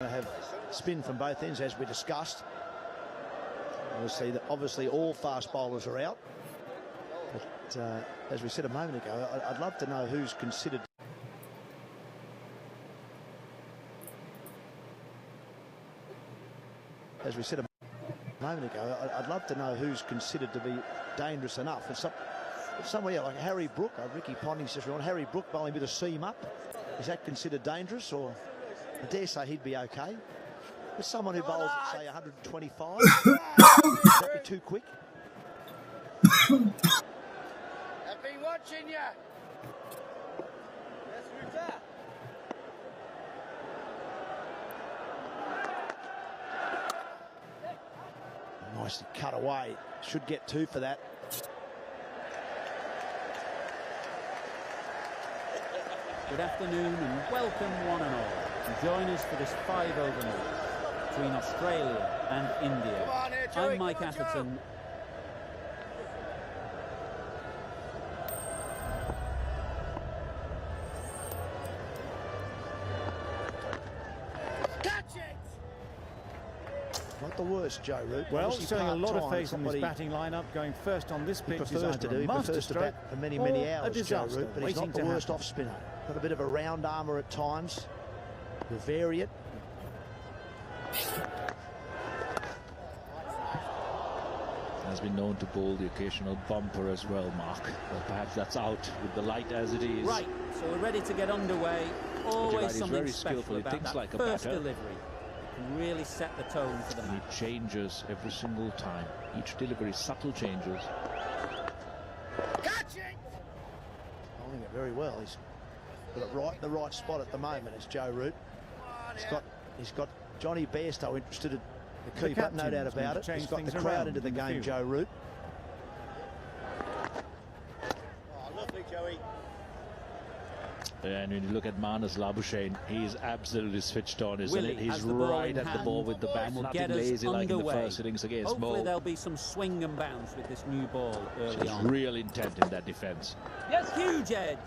Have spin from both ends, as we discussed. Obviously all fast bowlers are out. But as we said a moment ago, I'd love to know who's considered. As we said a moment ago, I'd love to know who's considered to be dangerous enough. If somebody like Harry Brook, Ricky Ponting's just on Harry Brook bowling a bit of seam up. Is that considered dangerous, or I dare say he'd be okay? But someone who bowls at say 125, would that be too quick? I've been watching you. That's Ruta. Nicely cut away. Should get two for that. Good afternoon and welcome one and all to join us for this 5-over match between Australia and India. I'm Mike Atherton. Not the worst, Joe Root. Well, showing a lot of faith in this batting lineup, going first on this pitch is either a masterstroke for many hours, a disaster, Joe Root, but he's not the worst off spinner. Got a bit of a round armour at times. You vary it. Has been known to bowl the occasional bumper as well, Mark. Well, perhaps that's out with the light as it is. Right, so we're ready to get underway. Always something special about that like first delivery. It can really set the tone for the match. It changes every single time. Each delivery, subtle changes. Catch it! Holding it very well. He's got it right in the right spot at the moment. It's Joe Root. He's got Johnny Bairstow interested in the keep up, no doubt about it. He's got the crowd into the game, Joe Root. Oh, lovely, Joey. And when you look at Marnus Labuschagne, he's absolutely switched on, isn't Willie it? He's has the ball right in at the hand ball with the bat, will nothing get us lazy like in the underway. first innings against Hopefully Mo. there'll be some swing and bounce with this new ball early There's on. real intent in that defence. Yes, huge edge.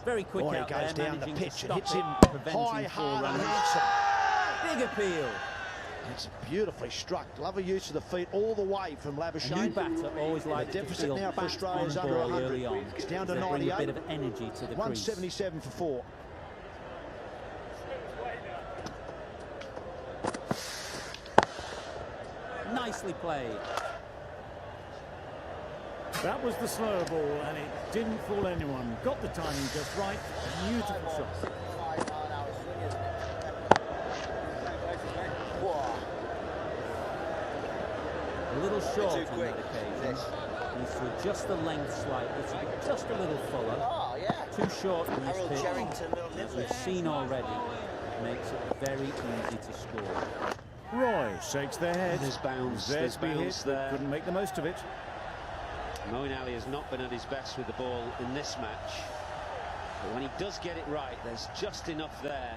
Very quick He out goes there, down the managing pitch to and hits him stop it, high, preventing hard 4 and runs. handsome. Big appeal. It's beautifully struck. Lovely use of the feet all the way from A new Labuschagne. batter always likes The to deficit feel now for back Australia's on under ball 100. early on. It's down to They bring 98. a bit of energy to the crease. 177 for 4. Nicely played. That was the slower ball and it didn't fool anyone. Got the timing just right. Beautiful shot. A little short on that occasion. Needs to adjust the length slightly to be just a little fuller. Oh, yeah. Too short in this Harold pitch. Sherrington, little As we've seen already, makes it very easy to score. Roy shakes their head. There's bounce, There's there's bounce there. Couldn't make the most of it. Moeen Ali has not been at his best with the ball in this match. But when he does get it right, there's just enough there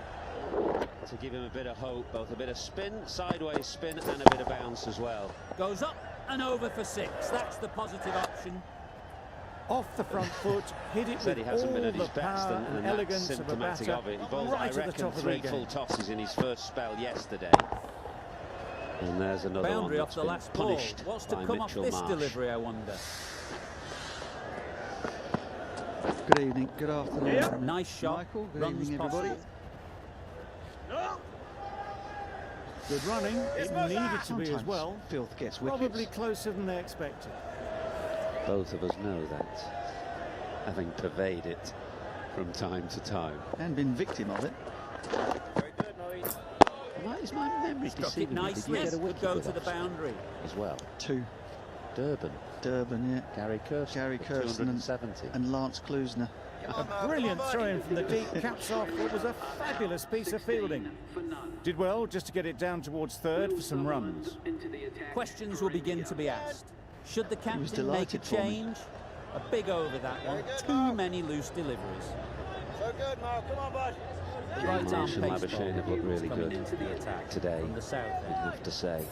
to give him a bit of hope, both a bit of spin, sideways spin, and a bit of bounce as well. Goes up and over for 6. That's the positive option. Off the front foot, hit it Said with he hasn't all been at the his best, power and and that's elegance of a symptomatic batter of it. He bowled, right I at the reckon, top of 3 the full game. tosses in his first spell yesterday. And there's another Boundary one off that's the been last ball. punished What's to by come Mitchell off this Marsh. delivery, I wonder? Good evening, good afternoon. Nice shot. Michael, good Runs evening, everybody. possible. Good running. It needed to be as Sometimes well. filth gets wickets. Probably closer than they expected. Both of us know that, having purveyed it from time to time. And been victim of it. Very good, Moeen. Why is my memory Struck it deceiving me? Did nicely. you get a Could wicket go with to the us boundary. as well? 2. Durban, Durban, yeah. Gary Kirsten, Gary for Kirsten 270. and Lance Klusener. A brilliant throw-in from the deep, caps off what was a fabulous piece of fielding. Did well just to get it down towards third for some runs. Questions will begin to be asked. Should the captain make a delighted for me. change? A big over that one. Too many loose deliveries. So good, Mark. Come on, bud. Right arm Marsh and pace Labuschagne ball have looked really coming good into the attack today, from the south you'd end. have to say.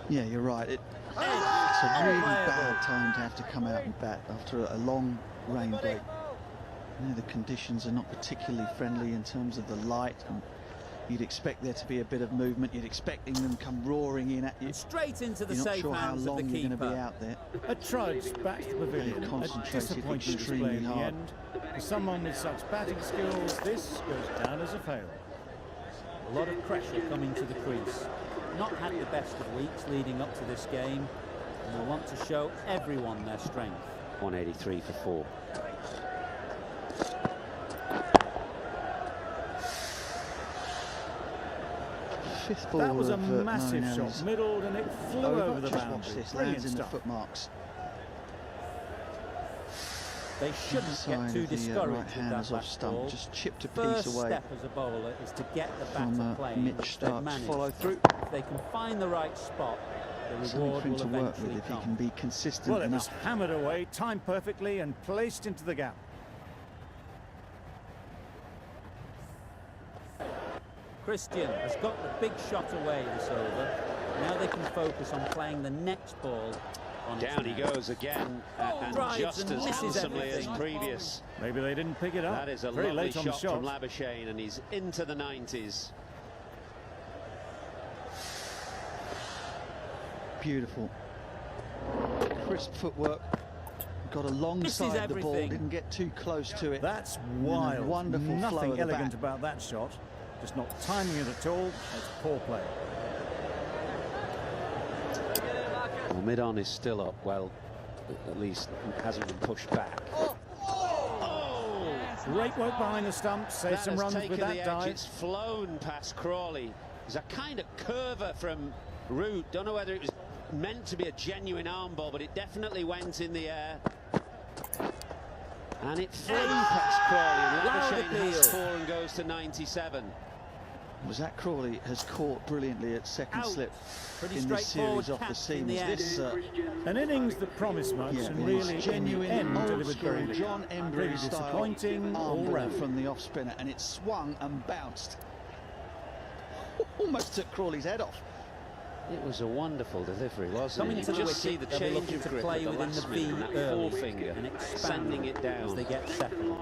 Yeah, you're right. It's a really bad time to have to come out and bat after a long rain break. You know, the conditions are not particularly friendly in terms of the light, and you'd expect there to be a bit of movement. You'd expecting them to come roaring in at you. And straight into the You're not safe sure how hands of the long you're going to be keeper. out there. A trudge back to the pavilion. A concentrated disappointing display extremely in the hard. end. For someone with such batting skills, this goes down as a fail. A lot of pressure coming to the crease. Not had the best of weeks leading up to this game, and will want to show everyone their strength. 183 for 4. Fifth ball That was a of, massive Moeen shot, Ali's middled, and it flew over the Just boundary. watch this, Brilliant lands in the stuff. footmarks. They shouldn't Side get too of the, discouraged right with hand that is off back stump, ball. just chipped a First piece away step as a bowler is to get the from batter playing, Mitch which they've Stark's managed. follow through. If they can find the right spot, the Something reward for him will to work eventually with if he come. can be consistent Well, it was enough. hammered away, timed perfectly, and placed into the gap. Christian has got the big shot away this over. Now they can focus on playing the next ball on Down its he man. goes again, and drives just and as misses handsomely as everything. previous. Maybe they didn't pick it up. That is a Very lovely late on the shot shot. from Labuschagne, and he's into the 90s. Beautiful. Crisp footwork. Got alongside the ball, everything. didn't get too close to it. That's And a wild. wonderful flow Nothing of the elegant bat. about that shot. Just not timing it at all. That's poor play. Well, mid-on is still up, well, at least hasn't been pushed back. Great work behind the stump. Save That some has runs taken with the that edge. dive. It's flown past Crawley. There's a kind of curver from Root. Don't know whether it was meant to be a genuine arm ball, but it definitely went in the air. And it flew past Crawley. And Loud Labuschagne has appeal. 4 and goes to 97. Zach Crawley has caught brilliantly at second Out. slip Pretty in this straightforward series off the catch in seam. the This An innings that promised much yeah, and it really is in genuine the end old delivered very school little. John Really Embry style disappointing all arm ball round. from the off spinner, and it swung and bounced. Almost took Crawley's head off. It was a wonderful delivery, wasn't Coming it? to You the just see wicket, the they'll be change looking of to grip play at the within the last minute, V and that early forefinger and expand sending it as down. they get settled.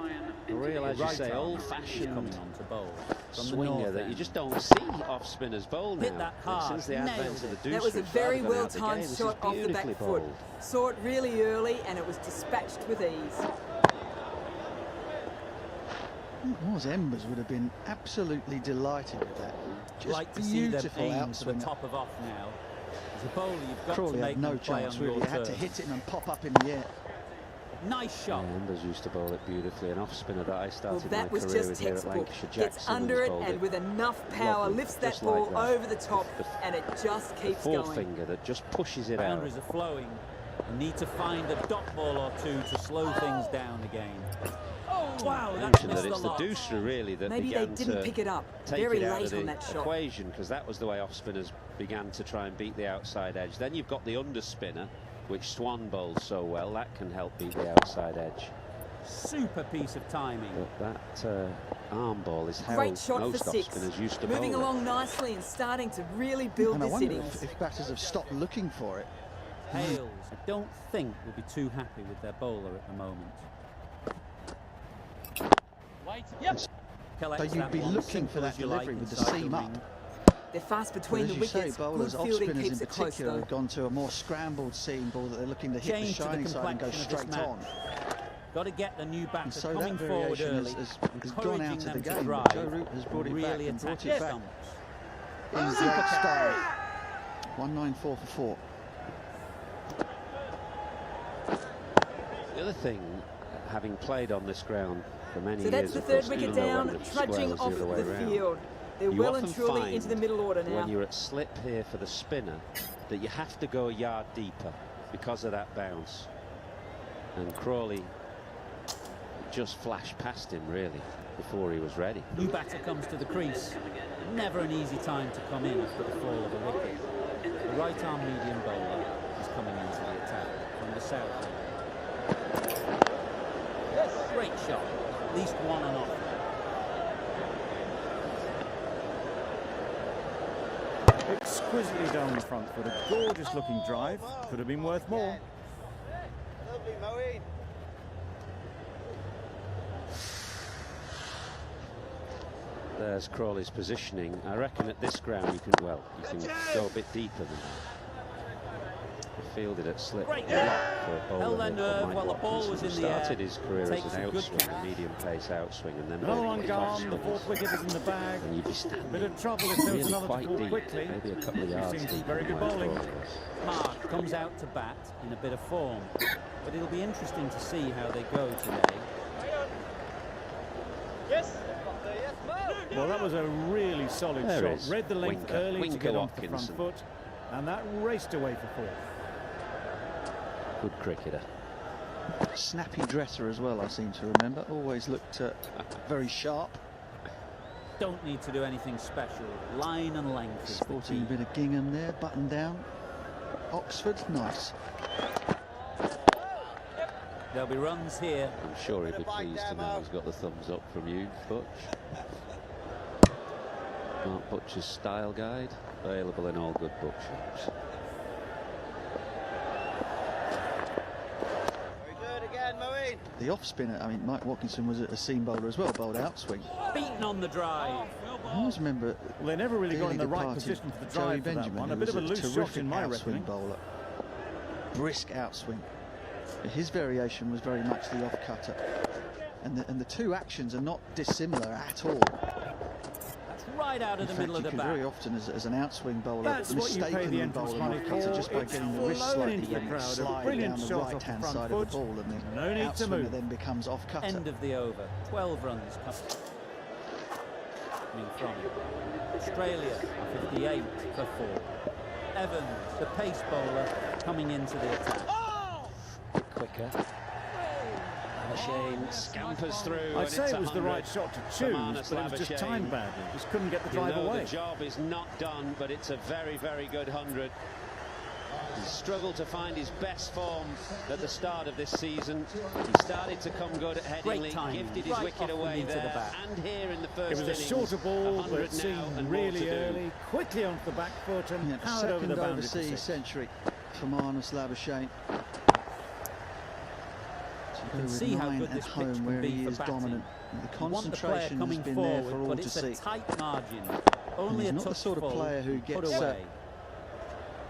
A real, as you Right say, arm is old-fashioned coming on to bowl from the swinger north that you end. just don't see off spinners bowl now. Hit that hard, Since the advent nailed of the it. deuce, That was a which very rather than out the well-timed game, this shot is off the back beautifully foot. bowled. Saw it really early and it was dispatched with ease. It was Embers would have been absolutely delighted with that. Just Like to see them beautiful aim for the outswinger. top of off now. As a bowler, you've got Crawley to make had no them play chance on really. your Had to turf. hit it and pop up in the air. Nice Yeah, shot. Embers used to bowl it beautifully. An off spinner that I Well, started that my was career just with here at textbook. Lancashire. Gets Jackson under has it bowled and with enough power Lovely, lifts that just like ball that. over the top and it just keeps going. Forefinger that just pushes it out. Boundaries are flowing. You need to find a dot ball or two to slow things down again. Wow, that's Mentioned missed that a it's the lot. dooster really that Maybe they began didn't to pick it up take very it out late of the on that shot. equation, because that was the way off spinners began to try and beat the outside edge. Then you've got the under spinner, which Swan bowls so well. That can help beat the outside edge. Super piece of timing. But that arm ball is how Great shot for most off 6. spinners used to Moving bowl it. along nicely and starting to really build And I this wonder innings. if batters have stopped looking for it. Hales, I don't think, will be too happy with their bowler at the moment. Collects So you'd that be one, looking for simple that as you like, delivery with the inside seam the up. ring. They're fast But between as the you say, wickets. Good bowlers, off fielding spinners in keeps it close particular, though. have gone to a more scrambled seam ball that they're looking to hit the Change to the shining side and go complexion of straight this on. match. Got to get the new And batter so that coming forward variation early, has gone encouraging out of the them to game. drive, But Joe Root has brought it and back really and brought attack it the back stumps. in great style. 194 for 4. The other thing, having played on this ground for many So years, that's the of third course, wicket even though down, when the trudging square was off the other way the around, field. They're you well and often truly find into the middle order now. when you're at slip here for the spinner that you have to go a yard deeper because of that bounce. And Crawley just flashed past him really before he was ready. New batter comes to the crease. Never an easy time to come in after the fall of a wicket. The right arm medium bowler is coming into the attack from the south. Great shot, at least one and off. Exquisitely down the front foot. A gorgeous looking drive. Could have been worth more. Lovely, Moeen. There's Crawley's positioning. I reckon at this ground you can go a bit deeper than that. Fielded at slip Great for a bowler held their nerve while the ball Watkinson, was in who the air. started his career as Takes an a good outswing, catch. a medium pace outswing, and then No bowling one with gone, off the swings. fourth wicket is in the bag. And you'd be standing Bit of trouble if there was really another to quite call deep, quickly. maybe a couple of yards Seems deep. very than good where bowling. Crawley was. Mark comes out to bat in a bit of form, but it'll be interesting to see how they go today. Well, that was a really solid There shot. is Read the length Winker- early to Winker get onto the front Watkinson. foot, and that raced away for fourth. Good cricketer. Snappy dresser as well, I seem to remember. Always looked very sharp. Don't need to do anything special. Line and length is the Sporting a key. bit of gingham there, button down. Oxford, nice. There'll be runs here. I'm sure he'll be pleased to know he's got the thumbs up from you, Butch. Mark Butcher's style guide, available in all good bookshops. Very good again, Moeen. The off spinner, I mean, Mike Watkinson was a seam bowler as well, bowled outswing. Beaten on the drive. I always remember Well, they never really got in the right departed position for the Joey drive for that Benjamin, one. who A bit of a was loose shot terrific in my outswing reckoning. bowler. Brisk outswing. His variation was very much the off cutter. And the two actions are not dissimilar at all. That's right out of In the fact, middle you of the can bat. very often, as an outswing bowler, That's what you pay the mistakenly entrance bowl an money off cutter for. just by It's getting the wrist flown slightly into the bent, crowd. A slide brilliant down the shot off the right-hand front side foot. of the ball, and the No need to outswinger move. then becomes off cutter. End of the over. 12 runs coming from Australia. 58 for 4. Evans, the pace bowler, coming into the attack. Quicker. Labuschagne scampers through. I'd say it was the right shot to choose, but it was just timed badly. Just couldn't get the drive away. The job is not done, but it's a very, very good 100. He struggled to find his best form at the start of this season. He started to come good at Headingley, gifted his right wicket off them away into the there, bat. and here in the first It was a innings, shorter ball, but 100 it seemed now and more really to do. early. Quickly onto the back foot and Yeah, powered over the second boundary for overseas 6. century for Marnus Labuschagne. You can see how good at this pitch home can where be he for is batting. dominant. The You want the player concentration has coming been there forward, for all but to it's see. a tight margin. And Only he's a not the touch sort of full, player who put gets away.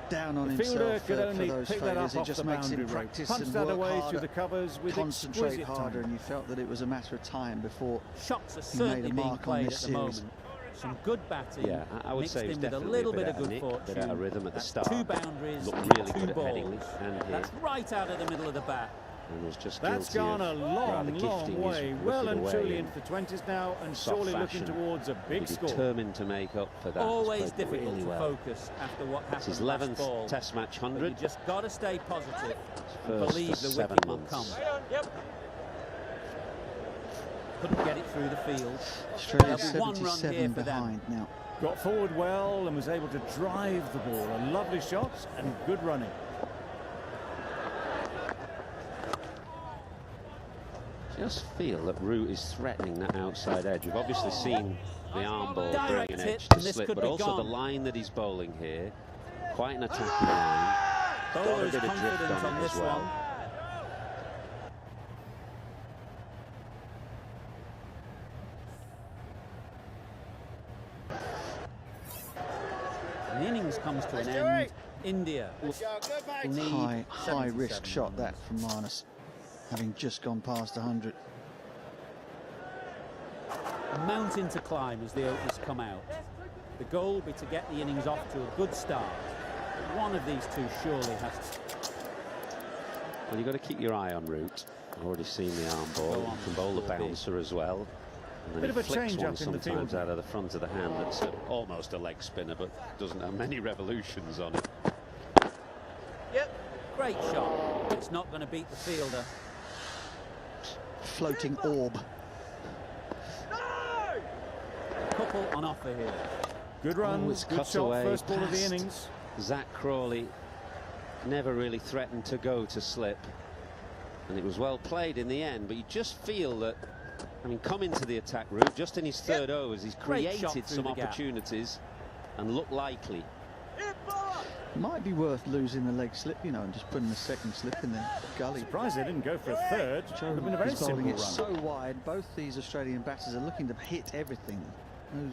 Down on The fielder himself could for only those pick that failures. up It off just the makes boundary him rope. practice Punch and that work away through harder, the covers with concentrate exquisite harder, time. and you felt that it was a matter of time before Shots are he made certainly a being mark on played this at the series. moment. Some good batting, Yeah, I would mixed say it was in with a definitely little a bit bit of out of good nick, fortune. bit out of rhythm at the That's start. 2 boundaries, Looked really 2 good at balls. Headingley and here. That's right out of the middle of the bat. And was just That's guilty gone a of long, rather long gifting his way. Well wicket and away truly in into the 20s now, and soft surely looking fashion. towards a big He's score. determined to make up for that. Always He's played difficult really to well. focus after what It's his happened last 11th ball. Test match But you 100. just got to stay positive and First believe for the 7 wicket will months. come. Couldn't get it through the field. Australia There'll be 1 run here 77 for them. behind now. Got forward well and was able to drive the ball. A lovely shot and good running. Just feel that Root is threatening that outside edge. We've obviously seen the arm ball Direct bring an hit, edge to and this slip, could but be also gone. the line that he's bowling here, quite an attacking line. Got a Bowler's bit of drift confident on on it this as well. one. And the innings comes to an end. India will need High risk 77 shot runs. that from Marnus, having just gone past 100. A mountain to climb as the openers come out. The goal will be to get the innings off to a good start. One of these two surely has to. Well, you've got to keep your eye on Root. I've already seen the arm ball. Go on, You can bowl the Corby. bouncer as well. And then Bit he of a flicks change one up in the sometimes field. out of the front of the hand. That's almost a leg spinner, but doesn't have many revolutions on it. Great shot. It's not going to beat the fielder. Floating orb. Couple on offer here. Good run, it's good cut shot, away first ball of the past innings. Zach Crawley never really threatened to go to slip, and it was well played in the end, but you just feel that, I mean, come into the attack route just in his 3rd overs, he's Great shot created through some the gap. opportunities and looked likely. Might be worth losing the leg slip, you know, and just putting the second slip in there. Gully. Surprised they didn't go for a third. Would have been a very He's simple bowling run. it so wide. Both these Australian batters are looking to hit everything. no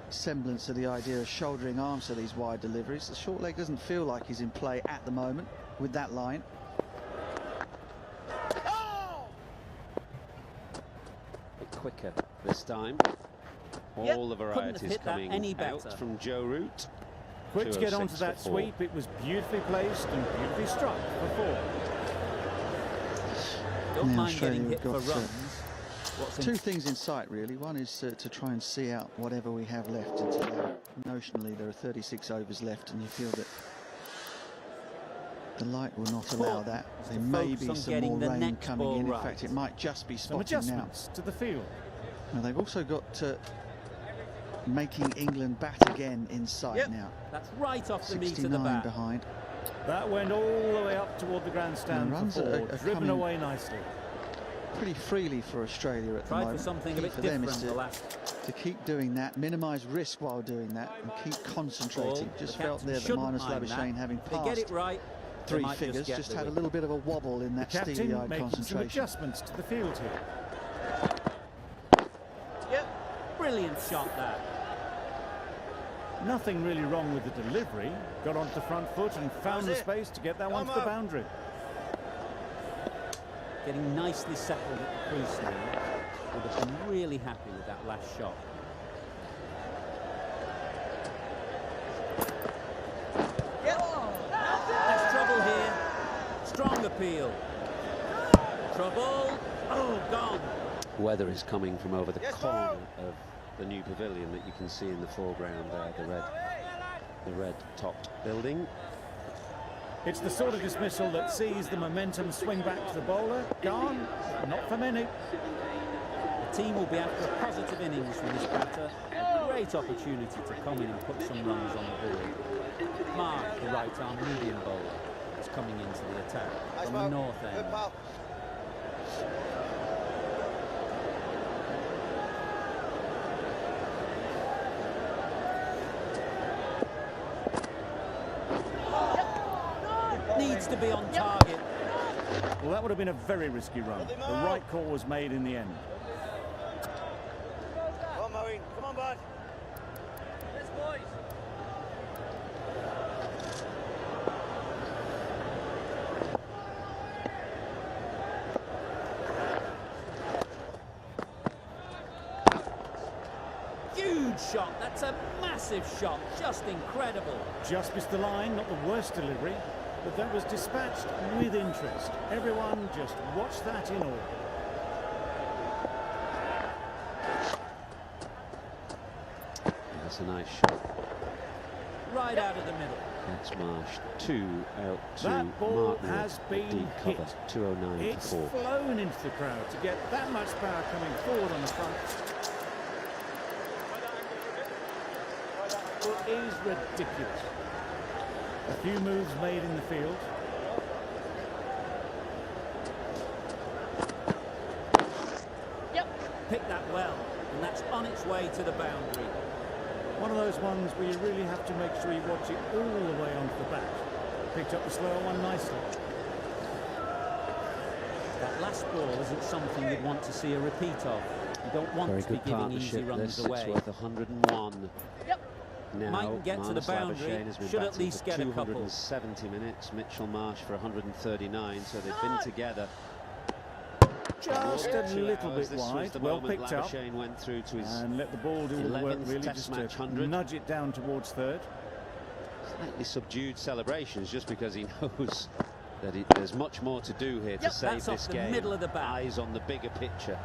semblance of the idea of shouldering arms to these wide deliveries. The short leg doesn't feel like he's in play at the moment with that line. A bit quicker this time. All the varieties coming out from Joe Root. Quick to get onto that sweep. It was beautifully placed and beautifully struck for 4. Don't mind getting hit for runs. Two things in sight, really. One is to try and see out whatever we have left until notionally there are 36 overs left, and you feel that the light will not allow that. There may be some more rain coming in. In fact, it might just be spotting now. Some adjustments to the field. Now they've also got making England bat again in sight now. That's right off the meat of the 69 bat. behind. That went all the way up toward the grandstand for 4, driven away nicely. Pretty freely for Australia at the moment. Try for something a bit different to keep doing that, minimise risk while doing that, and keep concentrating. Just felt there that Marnus Labuschagne, having passed get it right, 3 figures, just had a little bit of a wobble in that steely-eyed concentration. Some adjustments to the field here. Brilliant shot that. Nothing really wrong with the delivery. Got onto the front foot and found the space to get that one to the boundary. Getting nicely settled at the crease now. Would have been really happy with that last shot. There's trouble here. Strong appeal. Trouble. Oh, gone. Weather is coming from over the corner of the new pavilion that you can see in the foreground there, the red topped building. It's the sort of dismissal that sees the momentum swing back to the bowler. Gone, not for many. The team will be after a positive innings from this batter. A great opportunity to come in and put some runs on the board. Mark, the right arm medium bowler, is coming into the attack from the north end. Needs to be on target. Well, that would have been a very risky run. The right call was made in the end. Come on, Moeen. Come on, bud. Yes, boys. Huge shot. That's a massive shot. Just incredible. Just missed the line, not the worst delivery, but that was dispatched with interest. Everyone just watched that in awe. That's a nice shot. Right out of the middle. That's Marsh 2 out to That ball Martin has been deep hit. cover, 209 It's for 4. flown into the crowd to get that much power coming forward on the front. It is ridiculous. A few moves made in the field. Picked that well, and that's on its way to the boundary. One of those ones where you really have to make sure you watch it all the way onto the bat. Picked up the slower one nicely. That last ball isn't something you'd want to see a repeat of. You don't want to be giving easy runs away. It's worth 101. Now, Mightn't get to the boundary, should at least get a couple. 270 minutes, Mitchell Marsh for 139, so they've been together. Just a little bit This wide, was the well moment picked up. Labuschagne went through to his And let the ball do all the work 11th really, Test just match to 100. nudge it down towards third. Slightly subdued celebrations just because he knows that there's much more to do here to save this game. Middle of the bat. Eyes on the bigger picture.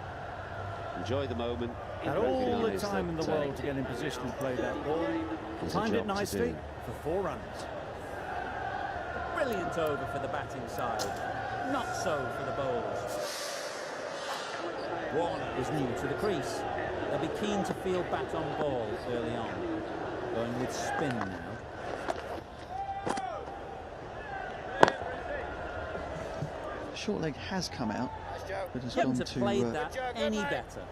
Enjoy the moment. Had all the Recognise time in the that, world to get in position to play that ball. there's a Timed it job to nicely do. for 4 runs. Brilliant over for the batting side. Not so for the bowlers. Warner is new to the crease. They'll be keen to field bat on ball early on. Going with spin now. Short leg has come out, but has Couldn't gone have to played that any better.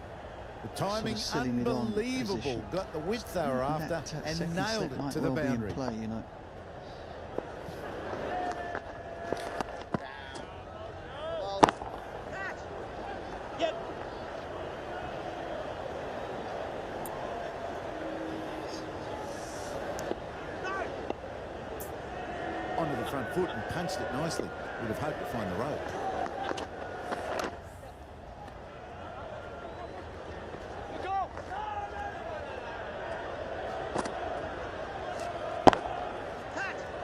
The timing silly mid-on unbelievable. position. Got the width they were after That and second nailed step it might to the well be in boundary. play, you know. front foot and punched it nicely. Would have hoped to find the rope.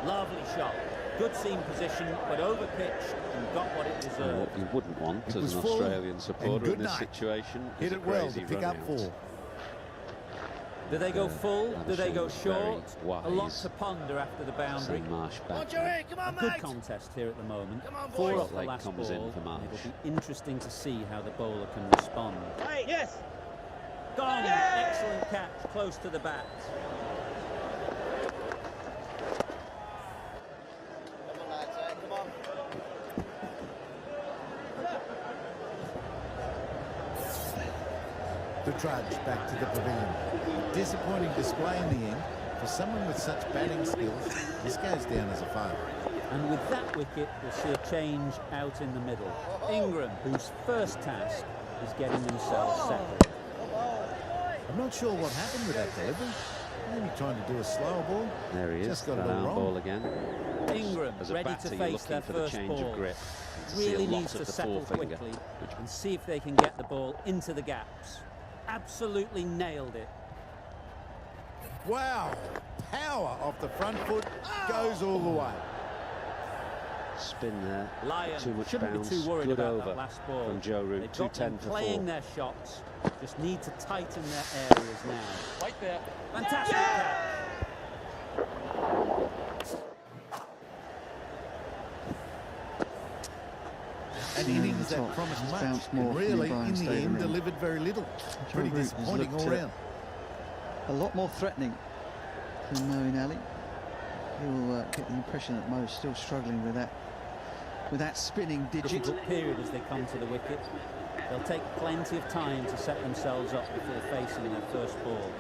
Lovely shot. Good seam position, but over-pitched and got what it deserved. What you wouldn't want It as was an full Australian supporter in this night. situation. Hit is a it well crazy to pick up run-out. 4. Do they go full? Do they go Anderson was short? very wise. A lot to ponder after the boundary. Send Marsh back. Come on, A good mate. contest here at the moment. Come on, 4 boys. off the Late last comes ball. in for Marsh. It'll be interesting to see how the bowler can respond. Hey, yes. Gone! Yeah! Excellent catch, close to the bat. Come on, lads. Come on. The trudge back to the pavilion. Disappointing display in the end. For someone with such batting skills, this goes down as a fail. And with that wicket, we'll see a change out in the middle. Ingram, whose first task is getting themselves settled. I'm not sure what happened with that delivery. Maybe trying to do a slower ball. There he is, Just got that it all arm wrong. ball again. Ingram, As a ready batter, to you're face looking their for the first change ball. of grip. To see a Really lot needs of to the settle forefinger, quickly which and see if they can get the ball into the gaps. Absolutely nailed it. Wow! Power off the front foot goes all the way. spin there. Lion Too much shouldn't bounce. be too worried Good about over that last ball. from Joe Root. They've got them 210 for playing 4. their shots. Just need to tighten their areas now. Right there. Fantastic catch. An innings that promised much, bounced more and from the really, Brian in the Staven end, ring. delivered very little. Pretty Root has disappointing looked, all round. A lot more threatening than Moeen Ali. You'll get the impression that Mo's still struggling with that spinning digit. Difficult period as they come to the wicket. They'll take plenty of time to set themselves up before facing their first ball.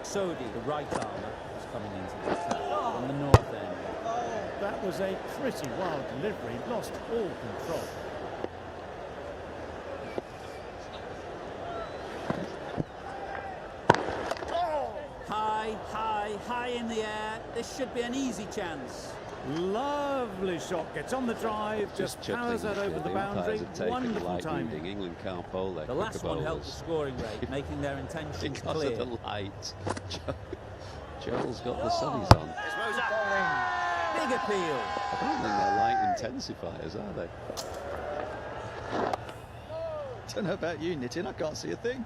Sodhi, the right armer, is coming into the attack from the north end. That was a pretty wild delivery, lost all control. High in the air. This should be an easy chance. Lovely shot, gets on the drive, just powers that over the boundary. Wonderful timing. England can't bowl their The last one helped the scoring rate, making their intentions because clear. of the light. Joel's got the sunnies on. Big appeal. I don't think they're light intensifiers, are they? Don't know about you, Nitin, I can't see a thing.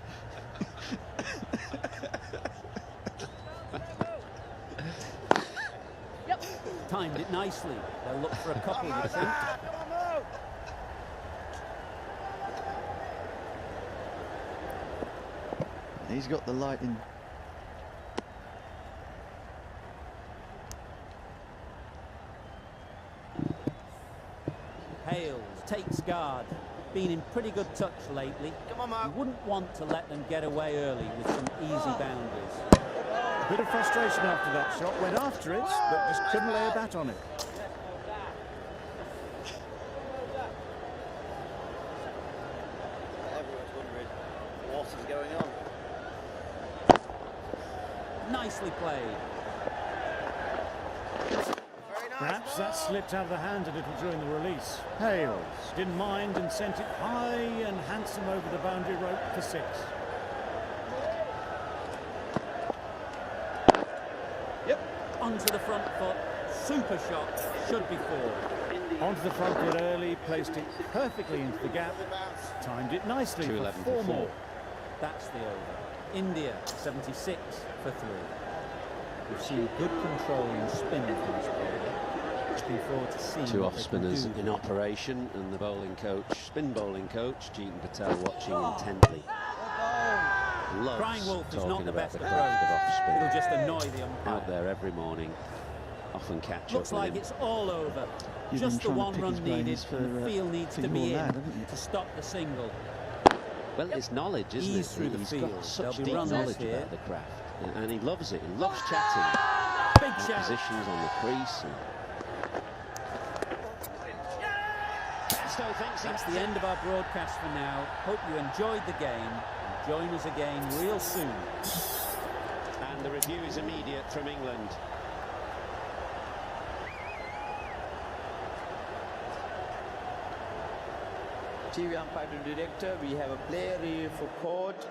Timed it nicely. They'll look for a couple, you think. He's got the light in. Hales takes guard. Been in pretty good touch lately. Come on, Mark. You wouldn't want to let them get away early with some easy boundaries. A bit of frustration after that shot, went after it, but just couldn't lay a bat on it. Everyone's wondering what is going on. Nicely played. Very nice. Perhaps that slipped out of the hand a little during the release. Hales didn't mind and sent it high and handsome over the boundary rope for 6. Onto the front foot. Super shot. Should be 4. Onto the front foot early, placed it perfectly into the gap, timed it nicely for 211 4 for more. 4. That's the over. India 76 for 3. We've seen good control and spin from this bowler. Looking forward to seeing 2 what off they can spinners do. in operation, and the bowling coach, spin bowling coach, Jeetan Patel, watching intently. Loves Crying Wolf is talking not the about best the approach. craft of off spin. It'll just annoy the Out umpire. there every morning, often catch Looks up with like him. it's all over. You've Just the been trying to one pick run his brains needed, for, and the field needs for to your be in lad, haven't you? to stop the single. Well, it's knowledge, isn't Ease it? through the He's field. got such There'll be deep runners knowledge here. about the craft, and he loves it. He loves chatting. Big About shout. positions on the crease. That's the end of our broadcast for now. Hope you enjoyed the game. And join us again real soon. And the review is immediate from England. TV umpire to director. We have a player review for court.